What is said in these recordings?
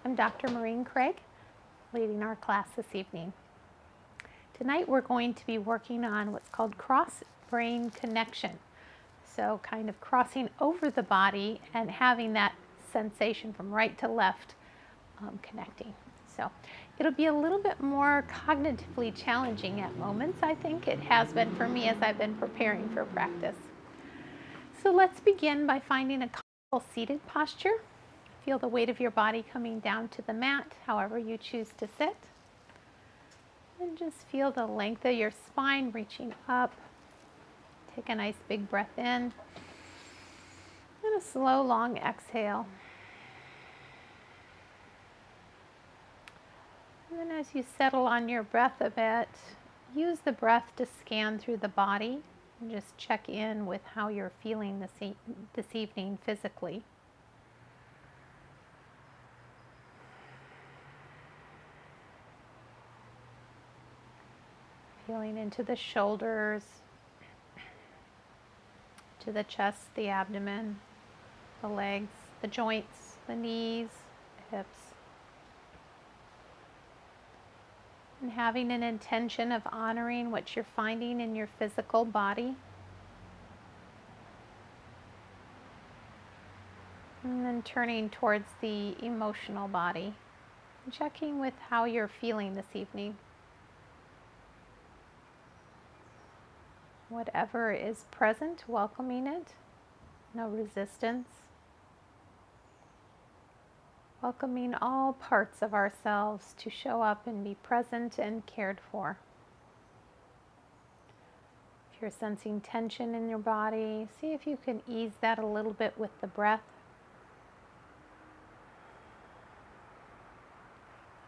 I'm Dr. Maureen Craig, leading our class this evening. Tonight we're going to be working on what's called cross-brain connection. So kind of crossing over the body and having that sensation from right to left connecting. So it'll be a little bit more cognitively challenging at moments. I think it has been for me as I've been preparing for practice. So let's begin by finding a comfortable seated posture. Feel the weight of your body coming down to the mat, however you choose to sit. And just feel the length of your spine reaching up. Take a nice big breath in. And a slow, long exhale. And then as you settle on your breath a bit, use the breath to scan through the body and just check in with how you're feeling this evening physically. Feeling into the shoulders, to the chest, the abdomen, the legs, the joints, the knees, the hips. And having an intention of honoring what you're finding in your physical body. And then turning towards the emotional body, checking with how you're feeling this evening. Whatever is present, welcoming it, no resistance. Welcoming all parts of ourselves to show up and be present and cared for. If you're sensing tension in your body, see if you can ease that a little bit with the breath.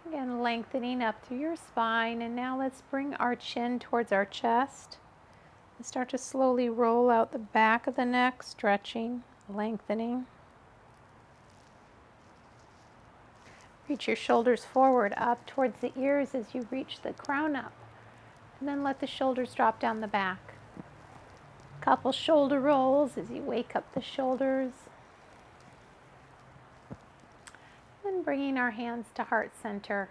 Again, lengthening up through your spine, and now let's bring our chin towards our chest. And start to slowly roll out the back of the neck, stretching, lengthening. Reach your shoulders forward up towards the ears as you reach the crown up. And then let the shoulders drop down the back. Couple shoulder rolls as you wake up the shoulders. And bringing our hands to heart center.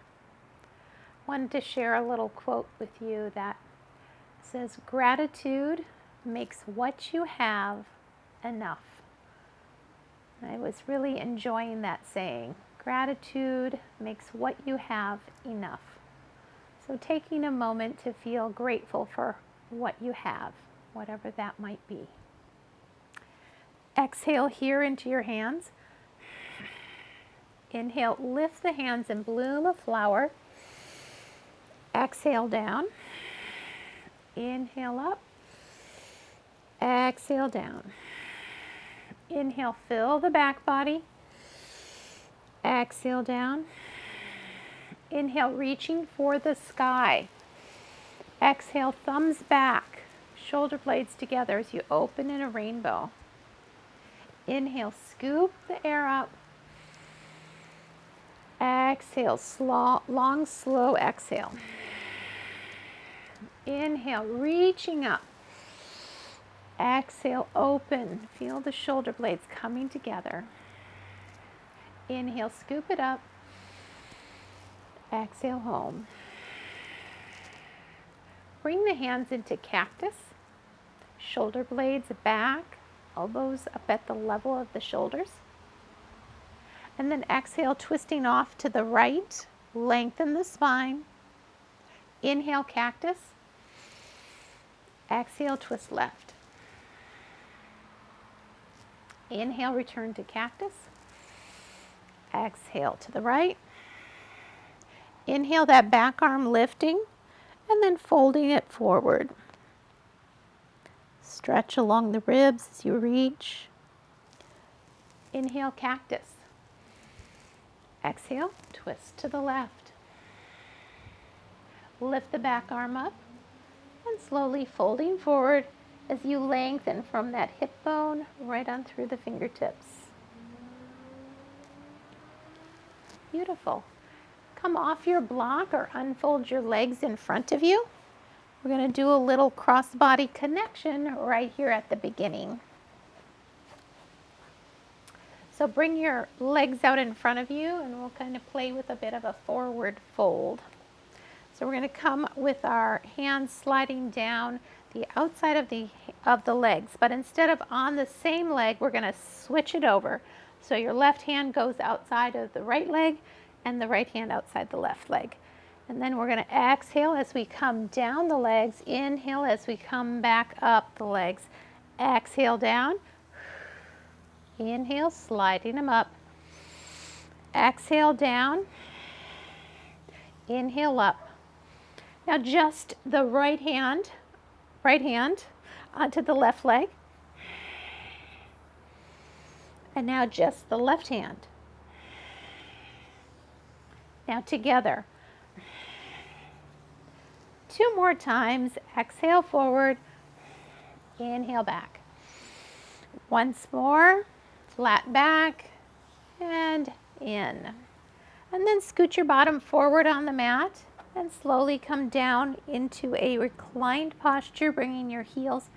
Wanted to share a little quote with you that says, "Gratitude makes what you have enough." I was really enjoying that saying. Gratitude makes what you have enough. So taking a moment to feel grateful for what you have, whatever that might be. Exhale here into your hands. Inhale, lift the hands and bloom a flower. Exhale down. Inhale up. Exhale down. Inhale, fill the back body. Exhale down. Inhale, reaching for the sky. Exhale, thumbs back, shoulder blades together as you open in a rainbow. Inhale, scoop the air up. Exhale, long, slow exhale. Inhale, reaching up. Exhale, open. Feel the shoulder blades coming together. Inhale, scoop it up. Exhale, home. Bring the hands into cactus. Shoulder blades back, elbows up at the level of the shoulders. And then exhale, twisting off to the right. Lengthen the spine. Inhale, cactus. Exhale, twist left. Inhale, return to cactus. Exhale to the right. Inhale, that back arm lifting and then folding it forward. Stretch along the ribs as you reach. Inhale, cactus. Exhale, twist to the left. Lift the back arm up and slowly folding forward as you lengthen from that hip bone right on through the fingertips. Beautiful. Come off your block or unfold your legs in front of you. We're going to do a little cross-body connection right here at the beginning. So bring your legs out in front of you and we'll kind of play with a bit of a forward fold. So we're going to come with our hands sliding down the outside of the legs, but instead of on the same leg, we're going to switch it over. So your left hand goes outside of the right leg and the right hand outside the left leg. And then we're going to exhale as we come down the legs, inhale as we come back up the legs. Exhale down, inhale, sliding them up. Exhale down, inhale up. Now just the right hand onto the left leg. And now just the left hand. Now together. 2 more times. Exhale forward, inhale back. Once more, flat back and in. And then scoot your bottom forward on the mat and slowly come down into a reclined posture, bringing your heels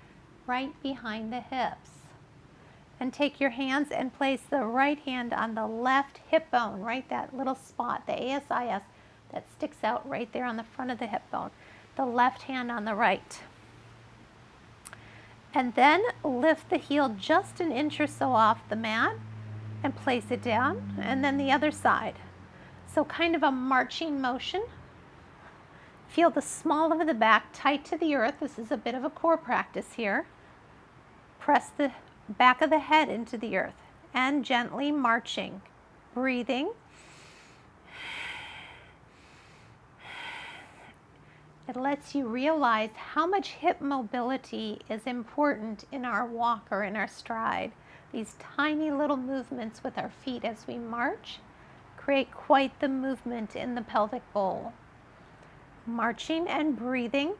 right behind the hips. And take your hands and place the right hand on the left hip bone, right that little spot, the ASIS that sticks out right there on the front of the hip bone. The left hand on the right. And then lift the heel just an inch or so off the mat and place it down, and then the other side. So kind of a marching motion. Feel the small of the back tight to the earth. This is a bit of a core practice here. Press the back of the head into the earth and gently marching, breathing. It lets you realize how much hip mobility is important in our walk or in our stride. These tiny little movements with our feet as we march create quite the movement in the pelvic bowl. Marching and breathing.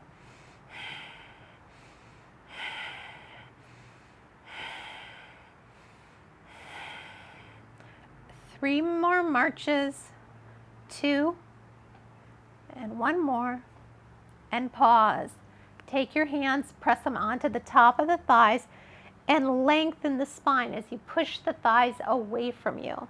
Three more marches, 2, and 1 more, and pause. Take your hands, press them onto the top of the thighs, and lengthen the spine as you push the thighs away from you.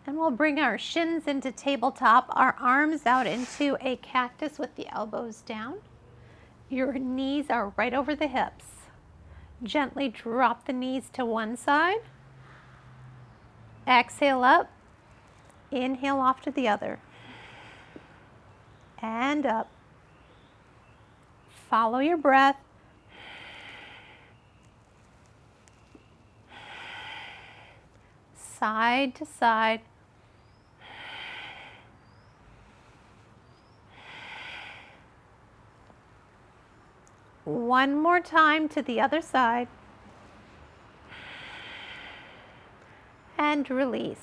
And we'll bring our shins into tabletop, our arms out into a cactus with the elbows down. Your knees are right over the hips. Gently drop the knees to one side. Exhale up. Inhale off to the other. And up. Follow your breath. Side to side. One more time to the other side. And release.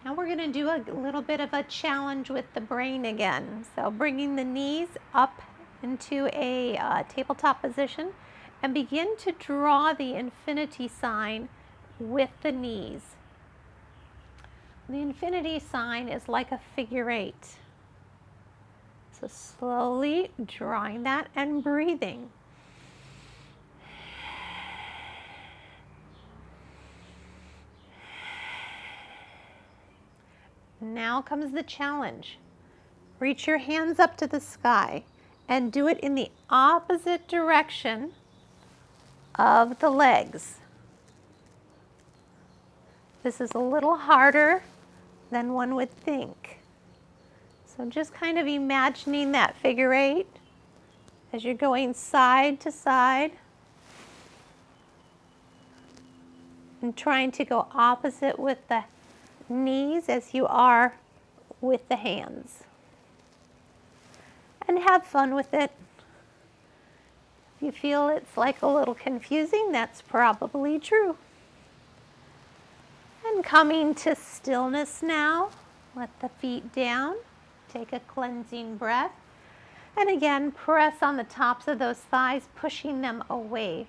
Now we're going to do a little bit of a challenge with the brain again. So bringing the knees up into a tabletop position and begin to draw the infinity sign with the knees. The infinity sign is like a figure 8. So slowly drawing that and breathing. Now comes the challenge. Reach your hands up to the sky and do it in the opposite direction of the legs. This is a little harder than one would think. So just kind of imagining that figure 8 as you're going side to side and trying to go opposite with the knees as you are with the hands. And have fun with it. If you feel it's like a little confusing, that's probably true. And coming to stillness now, let the feet down. Take a cleansing breath. And again, press on the tops of those thighs, pushing them away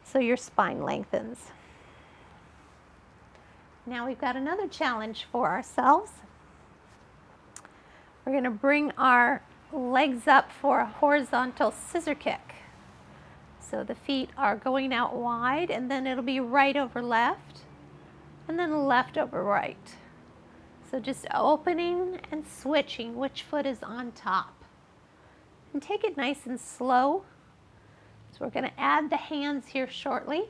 so your spine lengthens. Now we've got another challenge for ourselves. We're going to bring our legs up for a horizontal scissor kick. So the feet are going out wide, and then it'll be right over left, and then left over right. So just opening and switching which foot is on top. And take it nice and slow. So we're going to add the hands here shortly.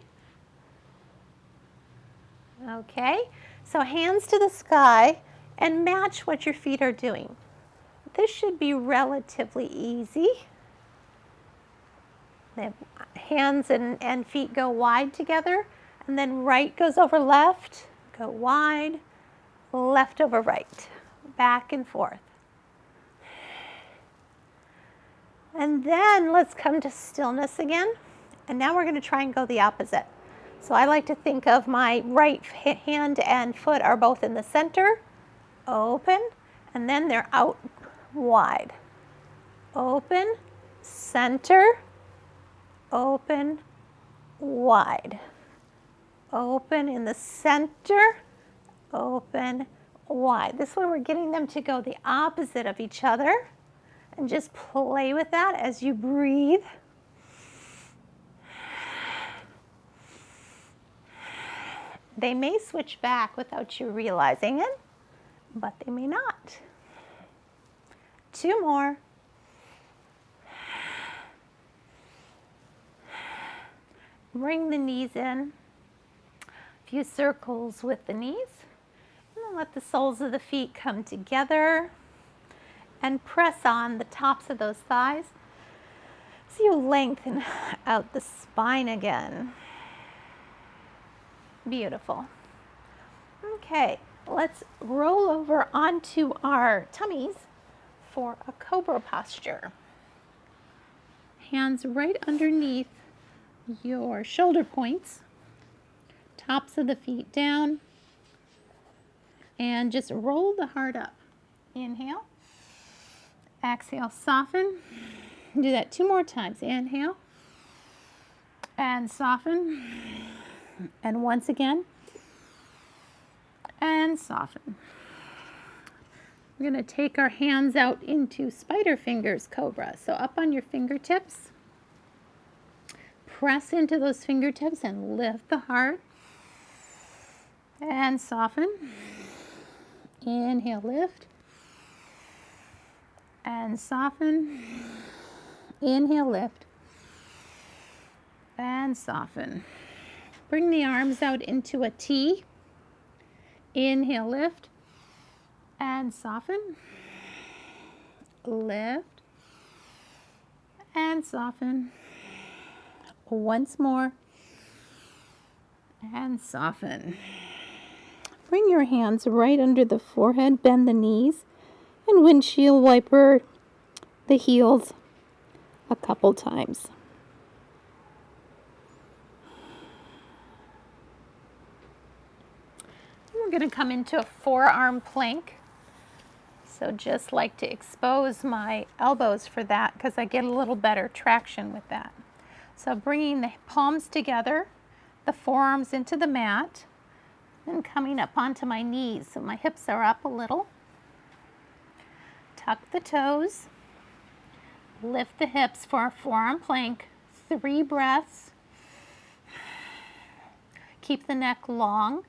Okay, so hands to the sky and match what your feet are doing. This should be relatively easy. The hands and feet go wide together, and then right goes over left, go wide, left over right, back and forth. And then let's come to stillness again. And now we're going to try and go the opposite. So I like to think of my right hand and foot are both in the center, open, and then they're out wide. Open, center, open, wide. Open in the center, open, wide. This way we're getting them to go the opposite of each other. And just play with that as you breathe. They may switch back without you realizing it, but they may not. 2 more. Bring the knees in. A few circles with the knees. And then let the soles of the feet come together. And press on the tops of those thighs so you lengthen out the spine again. Beautiful. Okay, let's roll over onto our tummies for a cobra posture. Hands right underneath your shoulder points, tops of the feet down, and just roll the heart up. Inhale. Exhale, soften. Do that 2 more times. Inhale and soften. And once again. And soften. We're going to take our hands out into spider fingers cobra. So up on your fingertips. Press into those fingertips and lift the heart. And soften. Inhale, lift. And soften. Inhale, lift. And soften. Bring the arms out into a T. Inhale, lift. And soften. Lift. And soften. Once more. And soften. Bring your hands right under the forehead. Bend the knees. And windshield wiper the heels a couple times. We're going to come into a forearm plank. So just like to expose my elbows for that because I get a little better traction with that. So bringing the palms together, the forearms into the mat, and coming up onto my knees. So my hips are up a little. Tuck the toes, lift the hips for a forearm plank, 3 breaths. Keep the neck long.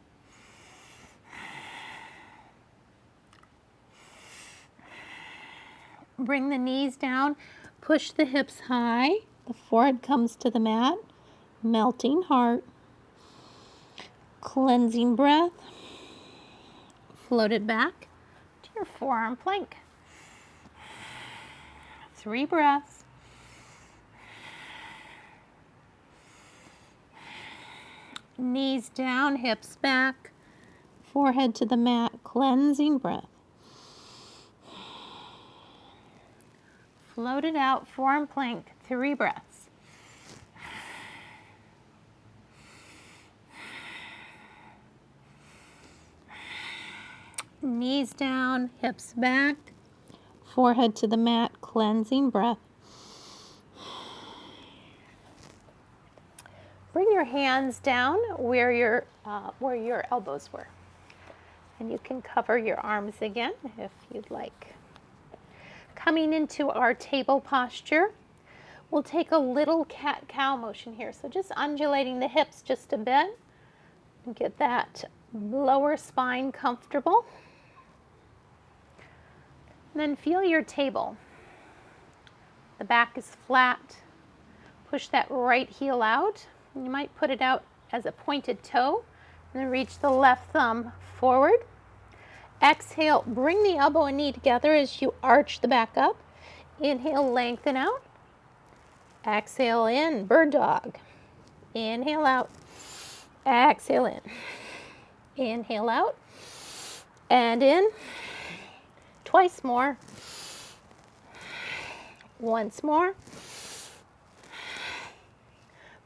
Bring the knees down, push the hips high, the forehead comes to the mat, melting heart, cleansing breath, float it back to your forearm plank. 3 breaths. Knees down, hips back, forehead to the mat, cleansing breath. Float it out, forearm plank, 3 breaths. Knees down, hips back, forehead to the mat, cleansing breath. Bring your hands down where your elbows were. And you can cover your arms again if you'd like. Coming into our table posture, We'll take a little cat-cow motion here. So just undulating the hips just a bit and get that lower spine comfortable. And then feel your table. The back is flat. Push that right heel out. You might put it out as a pointed toe and then reach the left thumb forward. Exhale, bring the elbow and knee together as you arch the back up. Inhale, lengthen out. Exhale in, bird dog. Inhale out. Exhale in. Inhale out. And in. Twice more. Once more.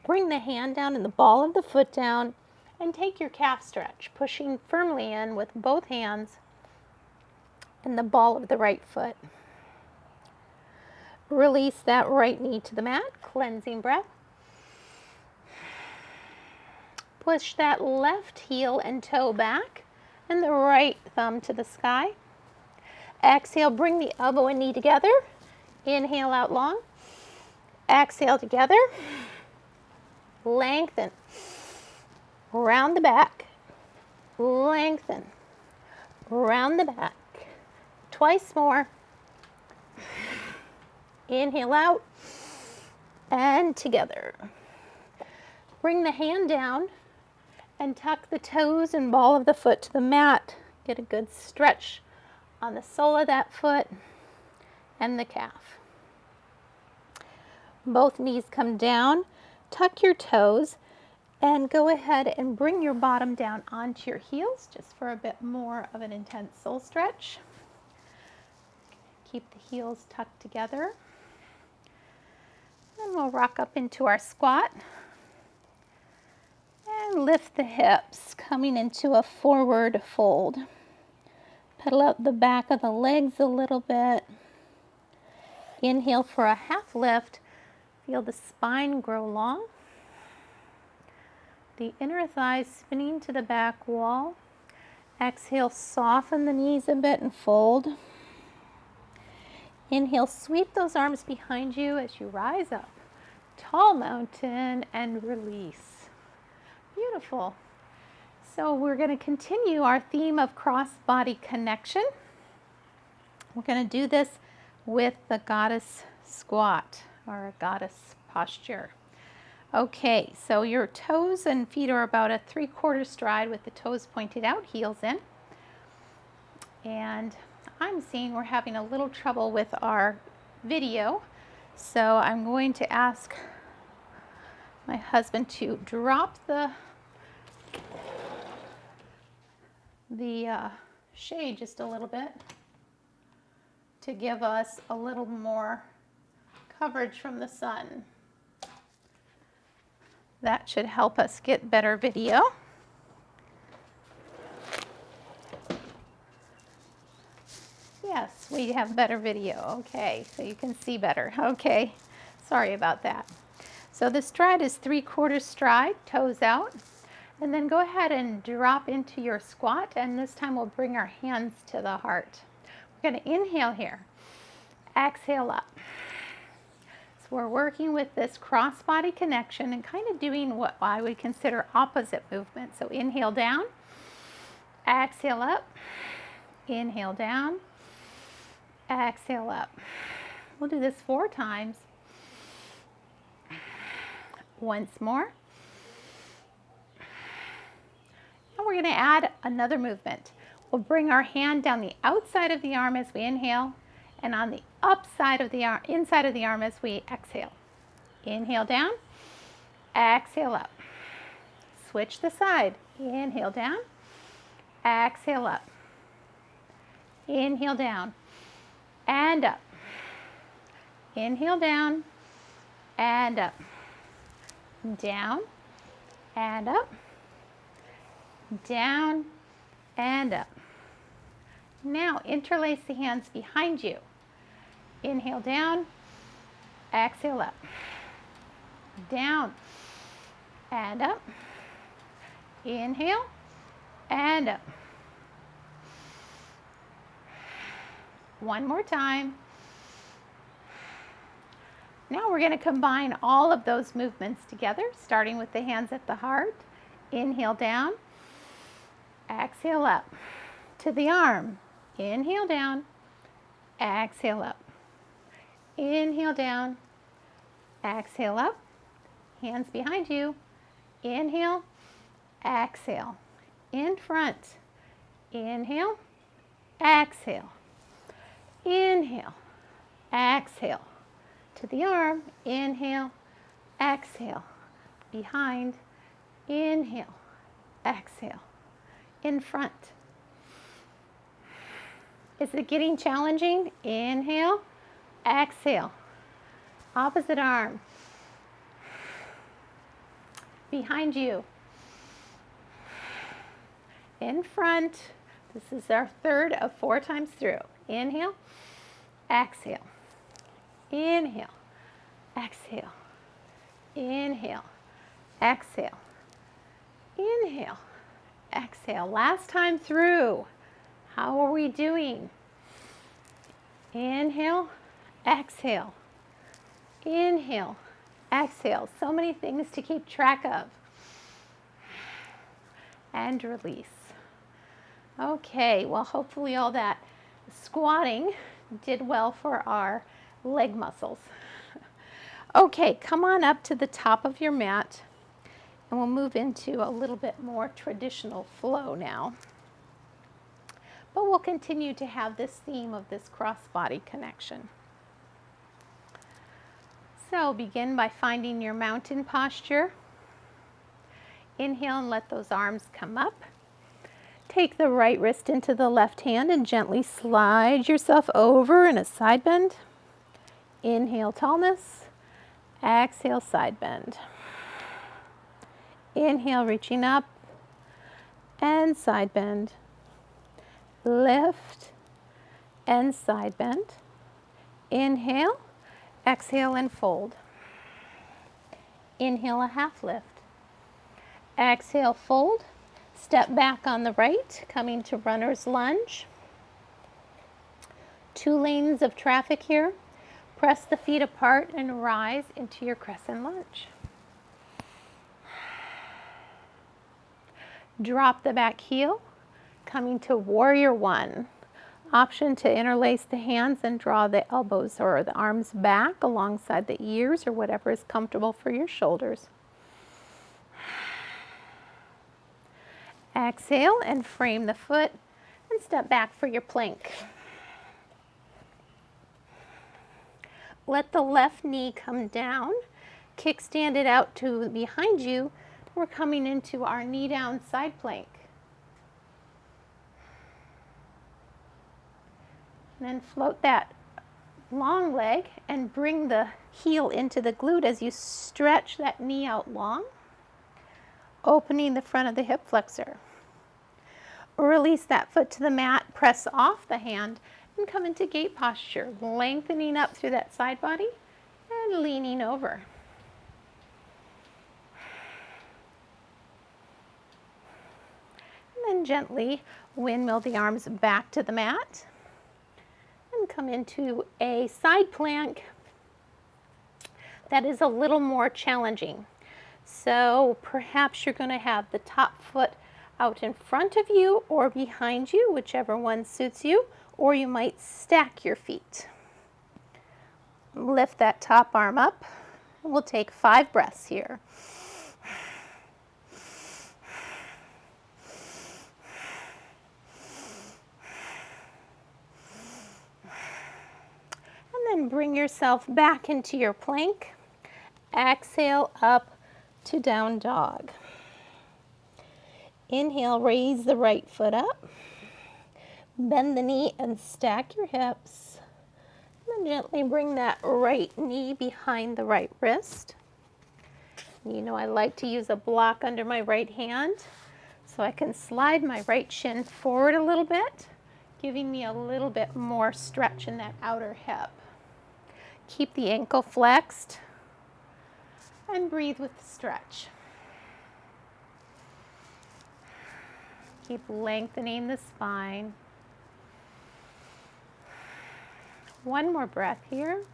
Bring the hand down and the ball of the foot down and take your calf stretch, pushing firmly in with both hands and the ball of the right foot. Release that right knee to the mat, cleansing breath. Push that left heel and toe back and the right thumb to the sky. Exhale, bring the elbow and knee together. Inhale out long. Exhale together. Lengthen. Round the back. Lengthen. Round the back. Twice more. Inhale out and together. Bring the hand down and tuck the toes and ball of the foot to the mat. Get a good stretch on the sole of that foot and the calf. Both knees come down. Tuck your toes and go ahead and bring your bottom down onto your heels just for a bit more of an intense sole stretch. Keep the heels tucked together. And we'll rock up into our squat. And lift the hips, coming into a forward fold. Pedal out the back of the legs a little bit. Inhale for a half lift. Feel the spine grow long. The inner thighs spinning to the back wall. Exhale, soften the knees a bit and fold. Inhale, sweep those arms behind you as you rise up. Tall mountain and release. Beautiful. So we're going to continue our theme of cross-body connection. We're going to do this with the goddess squat or a goddess posture. Okay, so your toes and feet are about a 3/4 stride with the toes pointed out, heels in. And I'm seeing we're having a little trouble with our video, so I'm going to ask my husband to drop the shade just a little bit to give us a little more coverage from the sun. That should help us get better video. Yes, we have better video. Okay, so you can see better. Okay, sorry about that. So the stride is 3/4 stride, toes out. And then go ahead and drop into your squat, and this time we'll bring our hands to the heart. We're going to inhale here. Exhale up. So we're working with this cross-body connection and kind of doing what I would consider opposite movement. So inhale down, exhale up, inhale down, exhale up. We'll do this 4 times. Once more. And we're going to add another movement. We'll bring our hand down the outside of the arm as we inhale, and on the upside of the arm, inside of the arm as we exhale. Inhale down, exhale up. Switch the side. Inhale down, exhale up. Inhale down and up. Inhale down and up. Down and up. Down and up. Now interlace the hands behind you. Inhale down, exhale up. Down and up. Inhale and up. One more time. Now we're going to combine all of those movements together, starting with the hands at the heart. Inhale down, exhale up. To the arm, inhale down, exhale up. Inhale down, exhale up. Hands behind you. Inhale, exhale. In front. Inhale, exhale. Inhale, exhale. To the arm, inhale, exhale. Behind, inhale, exhale. In front. Is it getting challenging? Inhale, exhale. Opposite arm. Behind you. In front. This is our third of 4 times through. Inhale, exhale. Inhale, exhale. Inhale, exhale. Inhale, exhale. Last time through. How are we doing? Inhale, exhale. Inhale, exhale. So many things to keep track of. And release. Okay, well, hopefully all that squatting did well for our leg muscles. Okay, come on up to the top of your mat, and we'll move into a little bit more traditional flow now. But we'll continue to have this theme of this cross-body connection. So begin by finding your mountain posture. Inhale and let those arms come up. Take the right wrist into the left hand and gently slide yourself over in a side bend. Inhale, tallness. Exhale, side bend. Inhale, reaching up and side bend. Lift and side bend. Inhale, exhale and fold. Inhale, a half lift. Exhale, fold. Step back on the right, coming to runner's lunge. 2 lanes of traffic here. Press the feet apart and rise into your crescent lunge. Drop the back heel, coming to warrior 1. Option to interlace the hands and draw the elbows or the arms back alongside the ears or whatever is comfortable for your shoulders. Exhale and frame the foot and step back for your plank. Let the left knee come down. Kickstand it out to behind you. We're coming into our knee down side plank. And then float that long leg and bring the heel into the glute as you stretch that knee out long, opening the front of the hip flexor. Release that foot to the mat, press off the hand, and come into gate posture, lengthening up through that side body and leaning over. And then gently windmill the arms back to the mat and come into a side plank that is a little more challenging. So perhaps you're going to have the top foot out in front of you or behind you, whichever one suits you, or you might stack your feet. Lift that top arm up. We'll take 5 breaths here. And then bring yourself back into your plank. Exhale up to down dog. Inhale, raise the right foot up. Bend the knee and stack your hips. And then gently bring that right knee behind the right wrist. You know I like to use a block under my right hand so I can slide my right shin forward a little bit, giving me a little bit more stretch in that outer hip. Keep the ankle flexed and breathe with the stretch. Keep lengthening the spine. One more breath here.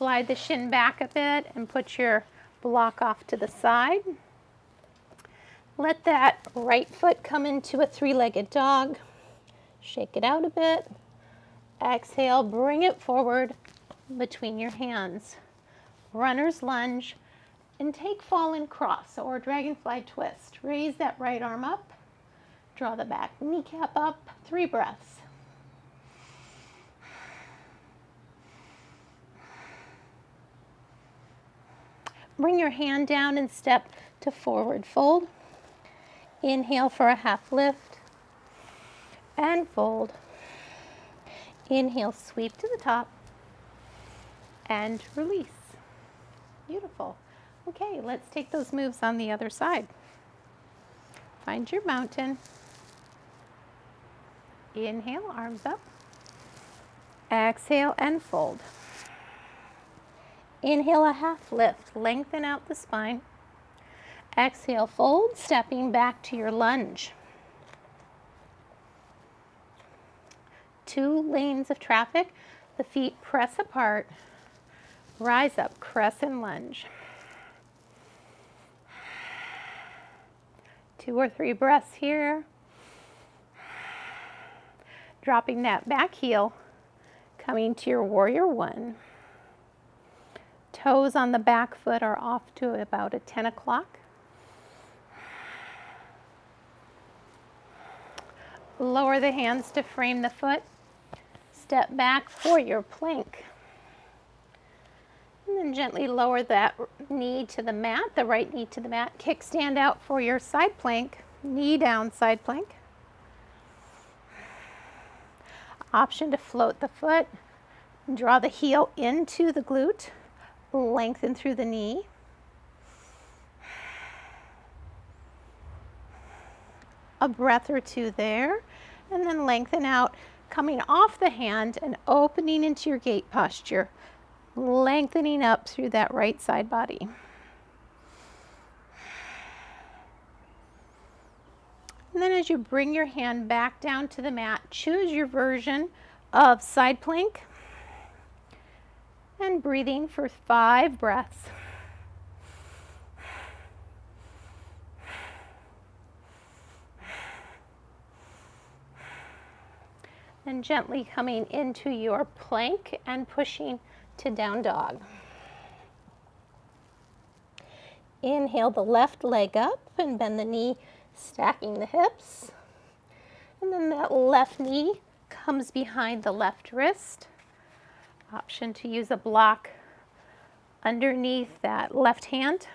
slide the shin back a bit and put your block off to the side. Let that right foot come into a three-legged dog. Shake it out a bit. Exhale, bring it forward between your hands. Runner's lunge and take fallen cross or dragonfly twist. Raise that right arm up. Draw the back kneecap up. 3 breaths. Bring your hand down and step to forward fold. Inhale for a half lift and fold. Inhale, sweep to the top and release. Beautiful. Okay, let's take those moves on the other side. Find your mountain. Inhale, arms up. Exhale and fold. Inhale, a half lift. Lengthen out the spine. Exhale, fold, stepping back to your lunge. 2 lanes of traffic. The feet press apart. Rise up, crescent lunge. 2 or 3 breaths here. Dropping that back heel, coming to your warrior 1. Toes on the back foot are off to about a 10 o'clock. Lower the hands to frame the foot. Step back for your plank. And then gently lower that knee to the mat, the right knee to the mat. Kickstand out for your side plank. Knee down, side plank. Option to float the foot. Draw the heel into the glute. Lengthen through the knee. A breath or 2 there, and then lengthen out, coming off the hand and opening into your gate posture, lengthening up through that right side body. And then as you bring your hand back down to the mat, choose your version of side plank and breathing for 5 breaths. And gently coming into your plank and pushing to down dog. Inhale the left leg up and bend the knee, stacking the hips. And then that left knee comes behind the left wrist. Option to use a block underneath that left hand.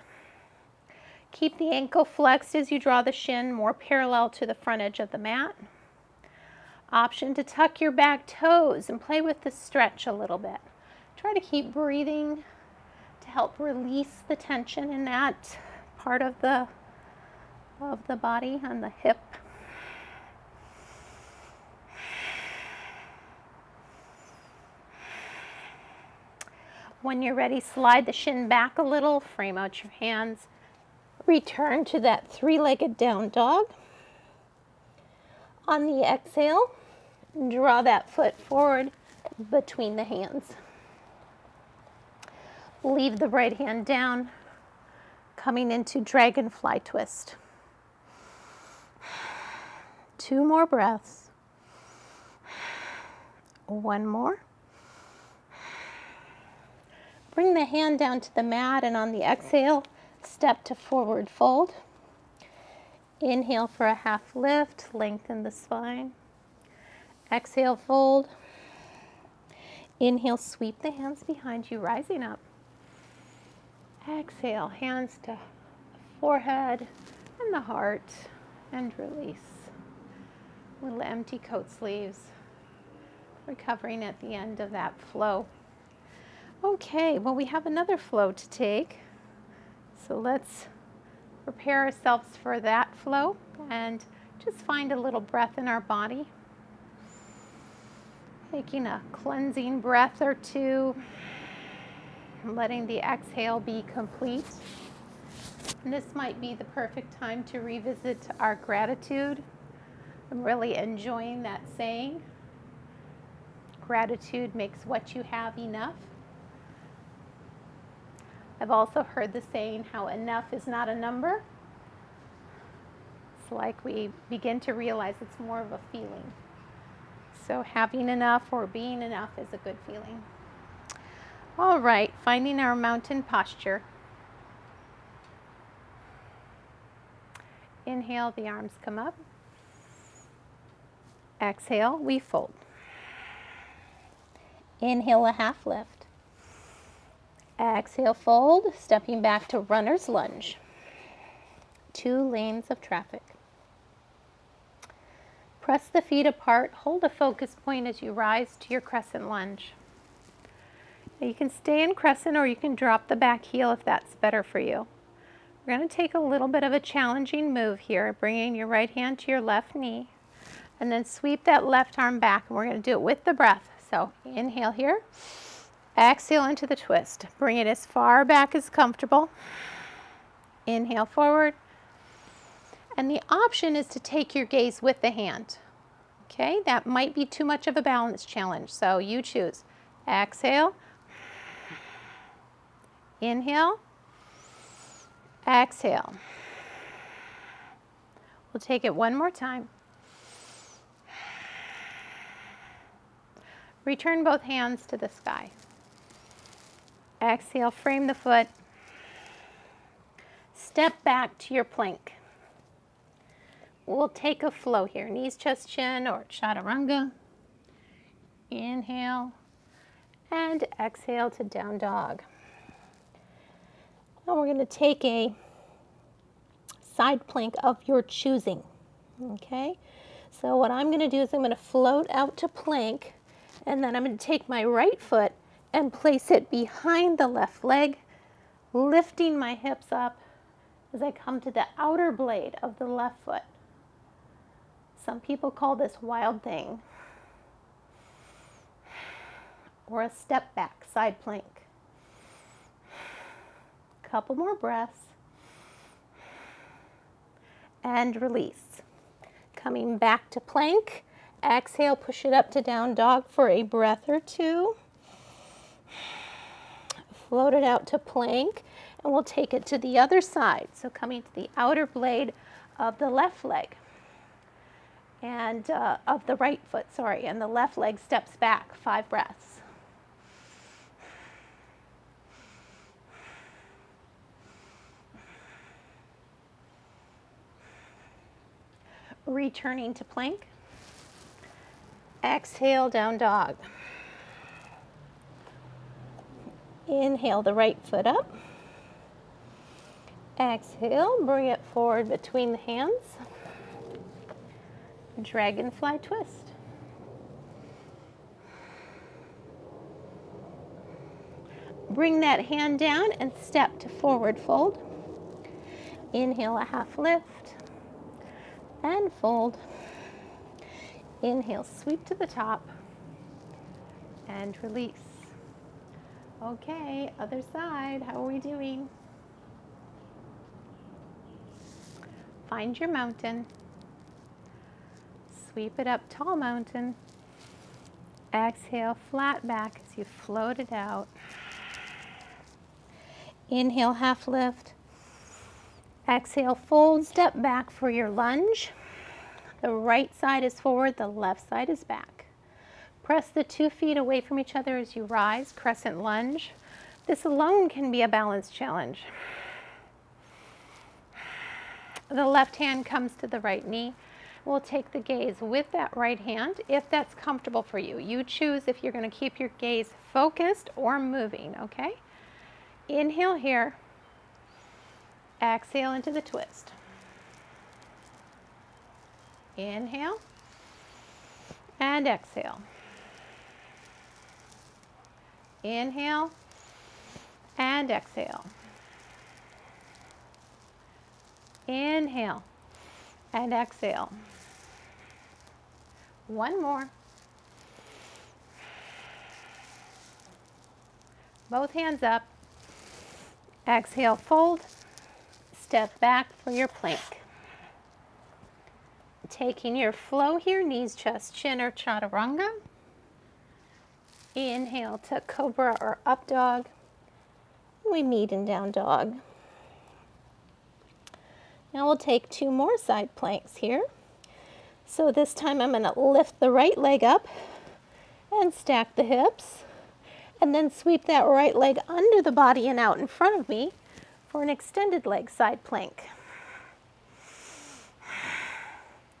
Keep the ankle flexed as you draw the shin more parallel to the front edge of the mat. Option to tuck your back toes and play with the stretch a little bit. Try to keep breathing to help release the tension in that part of the body on the hip. When you're ready, slide the shin back a little, frame out your hands. Return to that 3-legged down dog. On the exhale, draw that foot forward between the hands. Leave the right hand down, coming into dragonfly twist. 2 more breaths. 1 more. Bring the hand down to the mat, and on the exhale, step to forward fold. Inhale for a half lift, lengthen the spine. Exhale, fold. Inhale, sweep the hands behind you, rising up. Exhale, hands to the forehead and the heart, and release. Little empty coat sleeves, recovering at the end of that flow. Okay, well, we have another flow to take, so let's prepare ourselves for that flow and just find a little breath in our body. Taking a cleansing breath or 2, letting the exhale be complete. And this might be the perfect time to revisit our gratitude. I'm really enjoying that saying. Gratitude makes what you have enough. I've also heard the saying how enough is not a number. It's like we begin to realize it's more of a feeling. So having enough or being enough is a good feeling. All right, finding our mountain posture. Inhale, the arms come up. Exhale, we fold. Inhale, a half lift. Exhale, fold, stepping back to runner's lunge. 2 lanes of traffic. Press the feet apart, hold a focus point as you rise to your crescent lunge. Now you can stay in crescent or you can drop the back heel if that's better for you. We're going to take a little bit of a challenging move here, bringing your right hand to your left knee, and then sweep that left arm back, and we're going to do it with the breath. So inhale here, exhale into the twist. Bring it as far back as comfortable. Inhale forward. And the option is to take your gaze with the hand. Okay, that might be too much of a balance challenge, so you choose. Exhale. Inhale. Exhale. We'll take it one more time. Return both hands to the sky. Exhale, frame the foot. Step back to your plank. We'll take a flow here, knees, chest, chin, or chaturanga. Inhale and exhale to down dog. Now we're going to take a side plank of your choosing. Okay, so what I'm going to do is I'm going to float out to plank, and then I'm going to take my right foot and place it behind the left leg, lifting my hips up as I come to the outer blade of the left foot. Some people call this wild thing, or a step back side plank. Couple more breaths, and release. Coming back to plank, exhale, push it up to down dog for a breath or two. Float it out to plank, and we'll take it to the other side. So coming to the outer blade of the left leg. And of the right foot, sorry, and the left leg steps back, 5 breaths. Returning to plank. Exhale, down dog. Inhale the right foot up. Exhale, bring it forward between the hands. Dragonfly twist. Bring that hand down and step to forward fold. Inhale, a half lift and fold. Inhale, sweep to the top and release. Okay, other side, how are we doing? Find your mountain. Sweep it up, tall mountain. Exhale, flat back as you float it out. Inhale, half lift. Exhale, fold, step back for your lunge. The right side is forward, the left side is back. Press the 2 feet away from each other as you rise, crescent lunge. This alone can be a balance challenge. The left hand comes to the right knee. We'll take the gaze with that right hand if that's comfortable for you. You choose if you're going to keep your gaze focused or moving, okay? Inhale here. Exhale into the twist. Inhale and exhale. Inhale and exhale. Inhale and exhale. One more. Both hands up. Exhale, fold. Step back for your plank. Taking your flow here, knees, chest, chin, or chaturanga. Inhale to cobra or up dog. We meet in down dog. Now we'll take 2 more side planks here. So this time I'm going to lift the right leg up and stack the hips, and then sweep that right leg under the body and out in front of me for an extended leg side plank.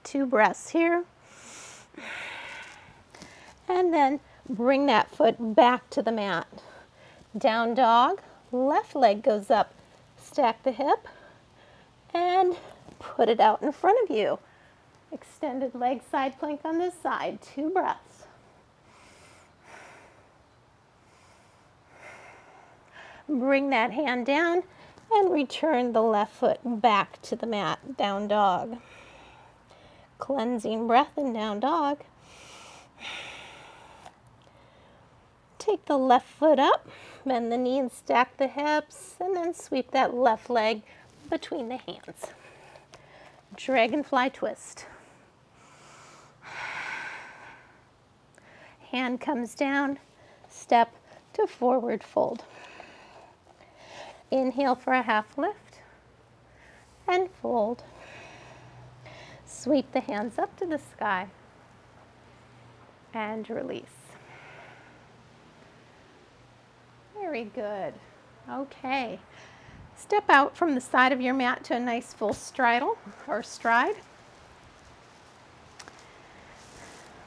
2 breaths here. And then bring that foot back to the mat. Down dog, left leg goes up, stack the hip, and put it out in front of you. Extended leg side plank on this side, 2 breaths. Bring that hand down and return the left foot back to the mat, down dog. Cleansing breath in down dog. Take the left foot up, bend the knee and stack the hips, and then sweep that left leg between the hands. Dragonfly twist. Hand comes down, step to forward fold. Inhale for a half lift and fold. Sweep the hands up to the sky and release. Very good. Okay. Step out from the side of your mat to a nice full straddle or stride.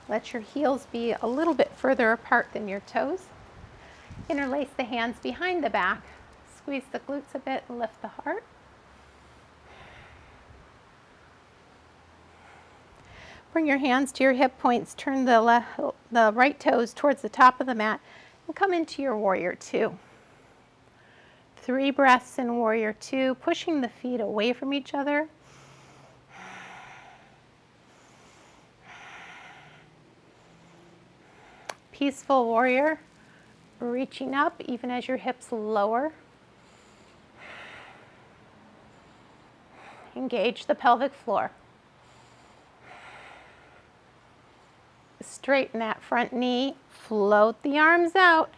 Let your heels be a little bit further apart than your toes. Interlace the hands behind the back. Squeeze the glutes a bit and lift the heart. Bring your hands to your hip points. Turn the right toes towards the top of the mat and come into your warrior 2. 3 breaths in warrior 2, pushing the feet away from each other. Peaceful warrior, reaching up even as your hips lower. Engage the pelvic floor. Straighten that front knee, float the arms out,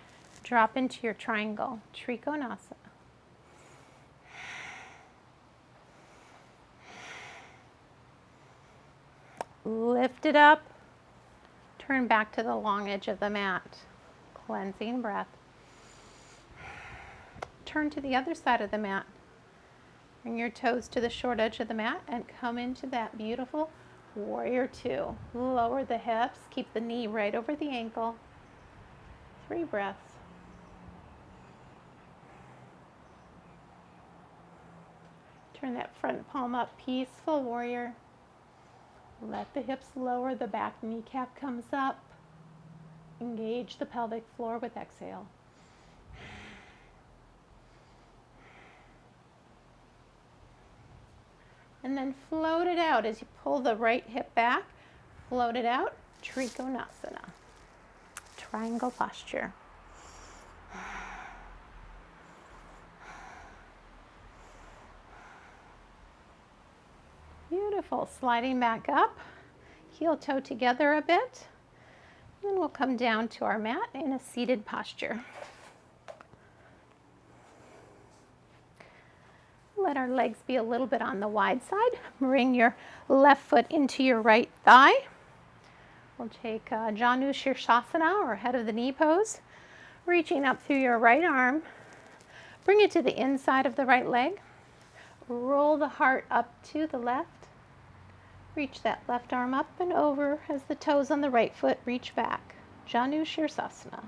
drop into your triangle, Trikonasana. Lift it up, turn back to the long edge of the mat, cleansing breath. Turn to the other side of the mat. Bring your toes to the short edge of the mat and come into that beautiful warrior 2. Lower the hips, keep the knee right over the ankle. 3 breaths. Turn that front palm up, peaceful warrior. Let the hips lower, the back kneecap comes up. Engage the pelvic floor with exhale. And then float it out as you pull the right hip back. Float it out, Trikonasana. Triangle posture. Beautiful. Sliding back up, heel toe together a bit. Then we'll come down to our mat in a seated posture. Let our legs be a little bit on the wide side. Bring your left foot into your right thigh. We'll take Janu Shirshasana, or head of the knee pose. Reaching up through your right arm. Bring it to the inside of the right leg. Roll the heart up to the left. Reach that left arm up and over as the toes on the right foot reach back. Janu Shirshasana.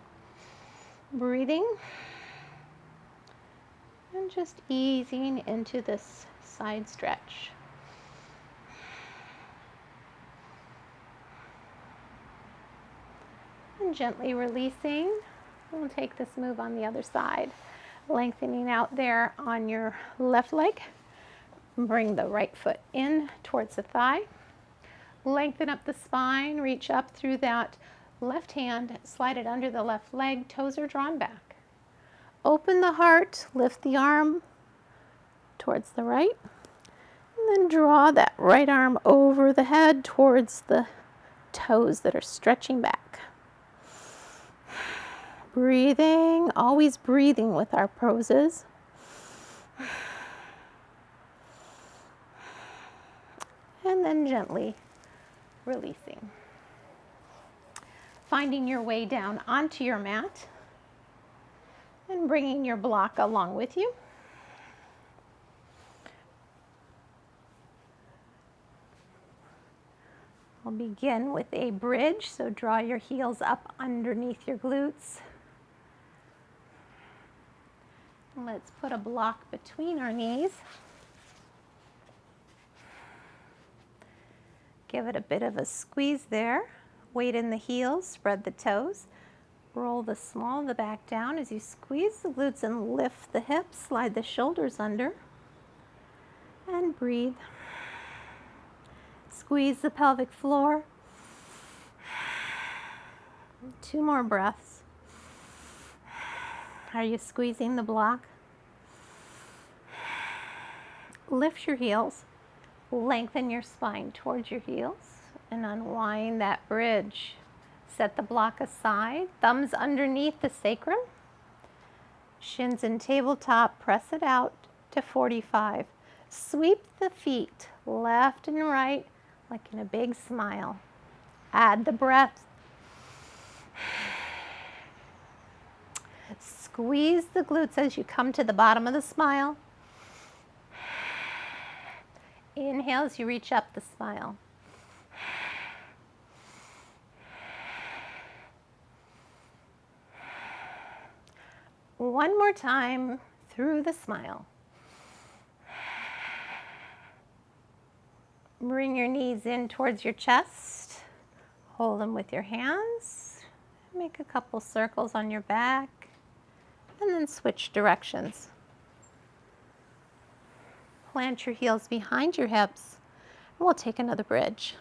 Breathing. And just easing into this side stretch. And gently releasing. We'll take this move on the other side. Lengthening out there on your left leg. Bring the right foot in towards the thigh. Lengthen up the spine, reach up through that left hand, slide it under the left leg, toes are drawn back. Open the heart, lift the arm towards the right, and then draw that right arm over the head towards the toes that are stretching back. Breathing, always breathing with our poses. And then gently releasing. Finding your way down onto your mat and bringing your block along with you. We'll begin with a bridge, so draw your heels up underneath your glutes. Let's put a block between our knees. Give it a bit of a squeeze there. Weight in the heels, spread the toes. Roll the small of the back down as you squeeze the glutes and lift the hips. Slide the shoulders under and breathe. Squeeze the pelvic floor. 2 more breaths. Are you squeezing the block? Lift your heels. Lengthen your spine towards your heels and unwind that bridge. Set the block aside. Thumbs underneath the sacrum. Shins in tabletop. Press it out to 45. Sweep the feet left and right like in a big smile. Add the breath. Squeeze the glutes as you come to the bottom of the smile. Inhale as you reach up the smile. One more time through the smile. Bring your knees in towards your chest. Hold them with your hands. Make a couple circles on your back. And then switch directions. Plant your heels behind your hips. And we'll take another bridge.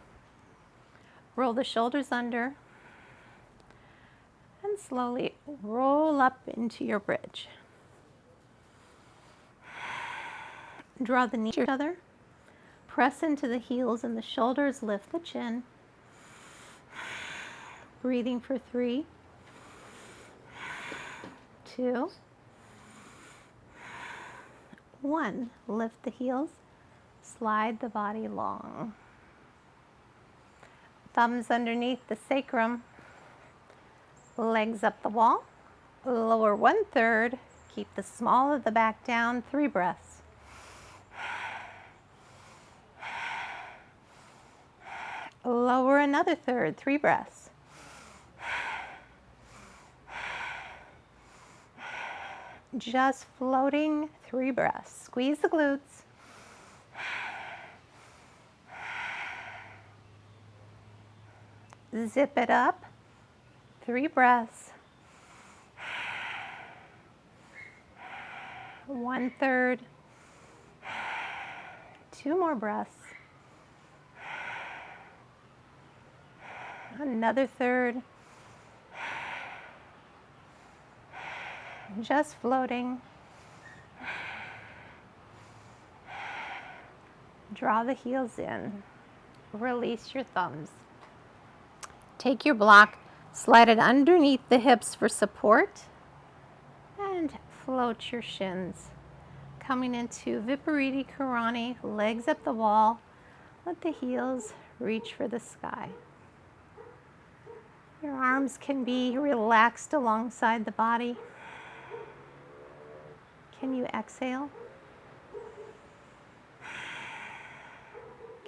Roll the shoulders under. And slowly roll up into your bridge. Draw the knees to each other. Press into the heels and the shoulders, lift the chin. Breathing for 3, 2, 1. Lift the heels, slide the body long. Thumbs underneath the sacrum, legs up the wall. Lower 1/3, keep the small of the back down, 3 breaths. Lower another 1/3, 3 breaths. Just floating, 3 breaths. Squeeze the glutes. Zip it up, 3 breaths. 1/3, 2 more breaths. Another 1/3. Just floating. Draw the heels in. Release your thumbs. Take your block, slide it underneath the hips for support, and float your shins. Coming into Viparita Karani, legs up the wall. Let the heels reach for the sky. Your arms can be relaxed alongside the body. Can you exhale?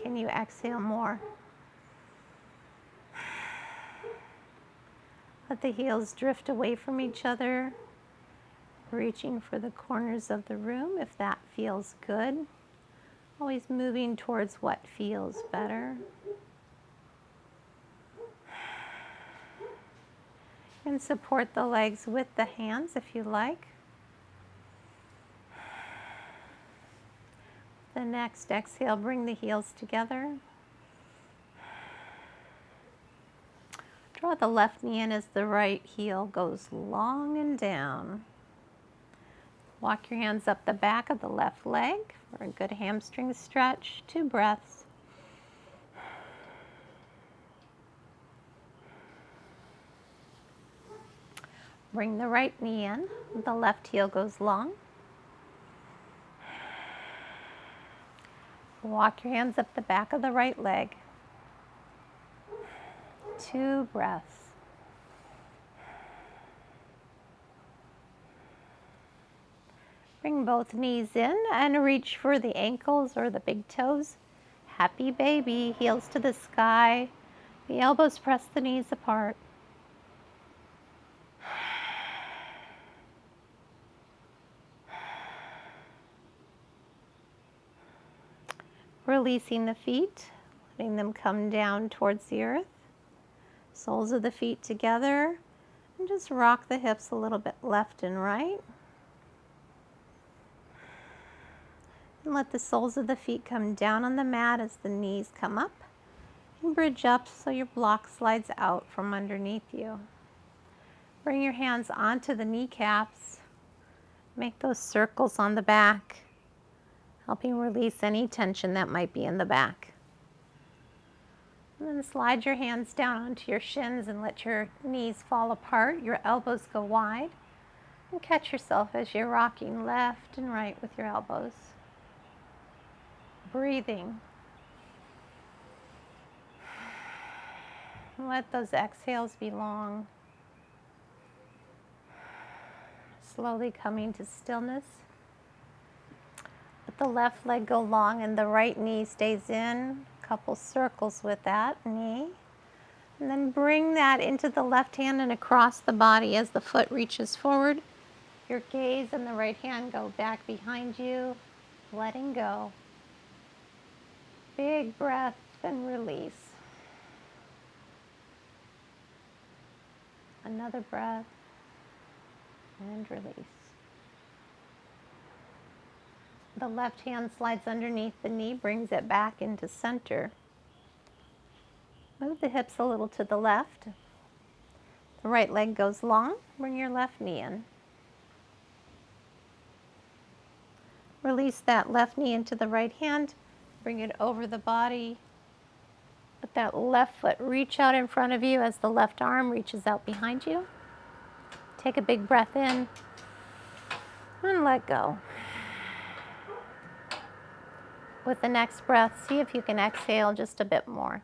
Can you exhale more? Let the heels drift away from each other, reaching for the corners of the room if that feels good. Always moving towards what feels better. And support the legs with the hands if you like. The next exhale, bring the heels together. Draw the left knee in as the right heel goes long and down. Walk your hands up the back of the left leg for a good hamstring stretch. 2 breaths. Bring the right knee in. The left heel goes long. Walk your hands up the back of the right leg. 2 breaths. Bring both knees in and reach for the ankles or the big toes. Happy baby, heels to the sky. The elbows press the knees apart. Releasing the feet, letting them come down towards the earth. Soles of the feet together. And just rock the hips a little bit left and right. And let the soles of the feet come down on the mat as the knees come up. And bridge up so your block slides out from underneath you. Bring your hands onto the kneecaps. Make those circles on the back, helping release any tension that might be in the back. And then slide your hands down onto your shins and let your knees fall apart. Your elbows go wide. And catch yourself as you're rocking left and right with your elbows. Breathing. Let those exhales be long. Slowly coming to stillness. Let the left leg go long and the right knee stays in. A couple circles with that knee. And then bring that into the left hand and across the body as the foot reaches forward. Your gaze and the right hand go back behind you, letting go. Big breath and release. Another breath and release. The left hand slides underneath the knee, brings it back into center. Move the hips a little to the left. The right leg goes long. Bring your left knee in. Release that left knee into the right hand. Bring it over the body. Let that left foot reach out in front of you as the left arm reaches out behind you. Take a big breath in and let go. With the next breath, see if you can exhale just a bit more.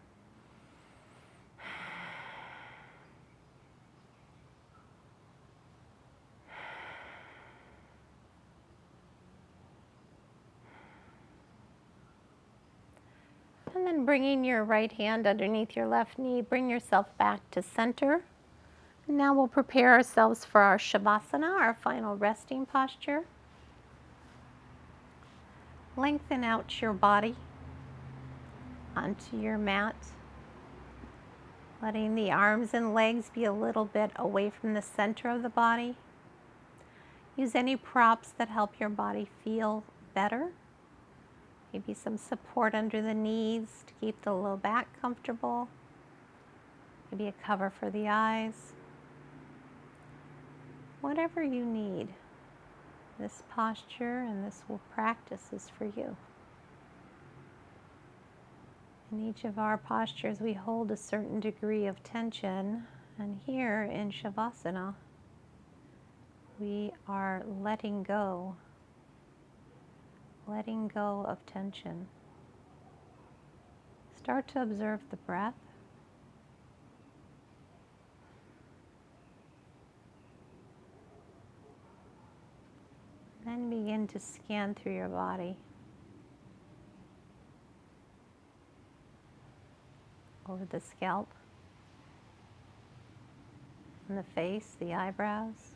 And then bringing your right hand underneath your left knee, bring yourself back to center. Now we'll prepare ourselves for our Shavasana, our final resting posture. Lengthen out your body onto your mat, letting the arms and legs be a little bit away from the center of the body. Use any props that help your body feel better. Maybe some support under the knees to keep the low back comfortable. Maybe a cover for the eyes. Whatever you need, this posture and this practice is for you. In each of our postures, we hold a certain degree of tension, and here in Shavasana, we are letting go of tension. Start to observe the breath. Then begin to scan through your body. Over the scalp, and the face, the eyebrows.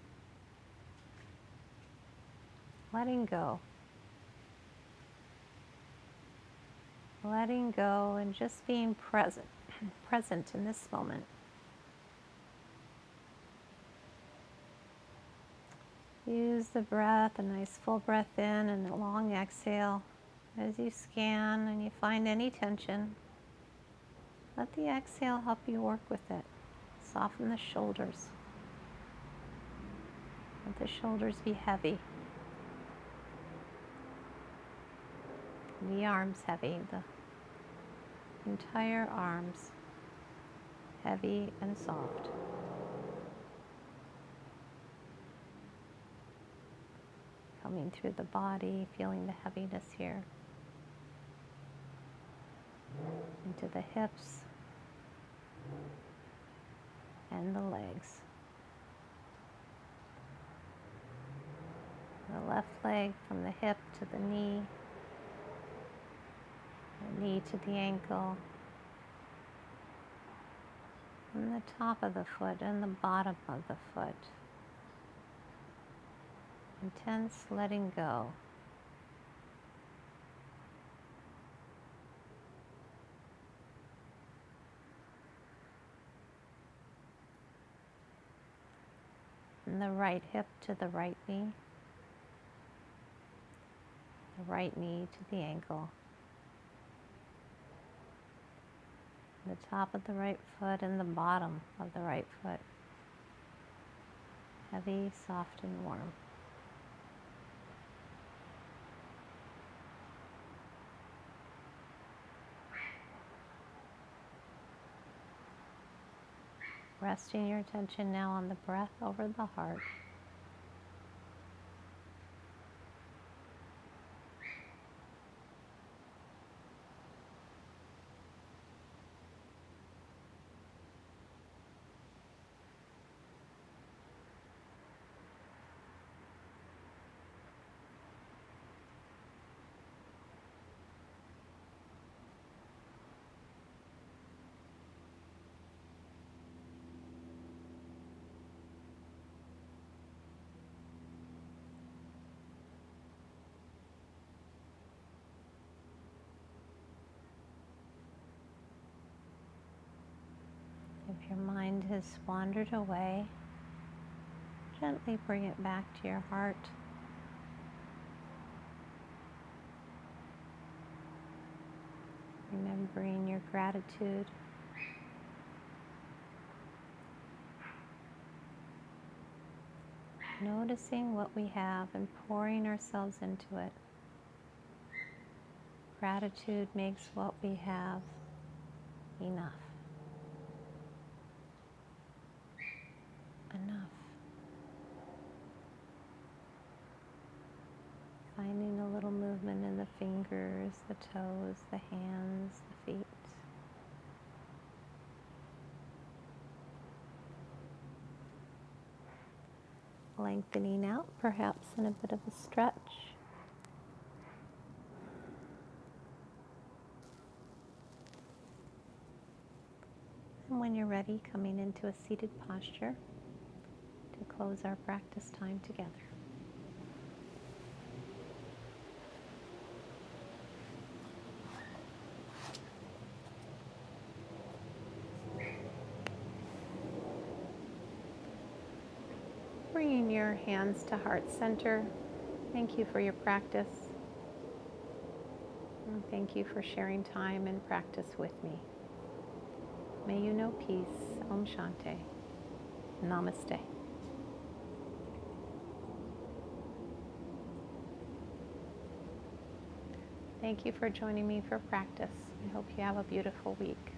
Letting go. Letting go and just being present, present in this moment. Use the breath, a nice full breath in and a long exhale. As you scan and you find any tension, let the exhale help you work with it. Soften the shoulders. Let the shoulders be heavy. The arms heavy, the entire arms heavy and soft. Coming through the body, feeling the heaviness here. Into the hips and the legs. The left leg from the hip to the knee to the ankle, and the top of the foot and the bottom of the foot. Intense letting go. And the right hip to the right knee, the right knee to the ankle, the top of the right foot and the bottom of the right foot. Heavy, soft, and warm. Resting your attention now on the breath over the heart. If your mind has wandered away, gently bring it back to your heart. Remembering your gratitude. Noticing what we have and pouring ourselves into it. Gratitude makes what we have enough. Enough. Finding a little movement in the fingers, the toes, the hands, the feet. Lengthening out, perhaps in a bit of a stretch. And when you're ready, coming into a seated posture to close our practice time together. Bringing your hands to heart center. Thank you for your practice. And thank you for sharing time and practice with me. May you know peace. Om Shanti. Namaste. Thank you for joining me for practice. I hope you have a beautiful week.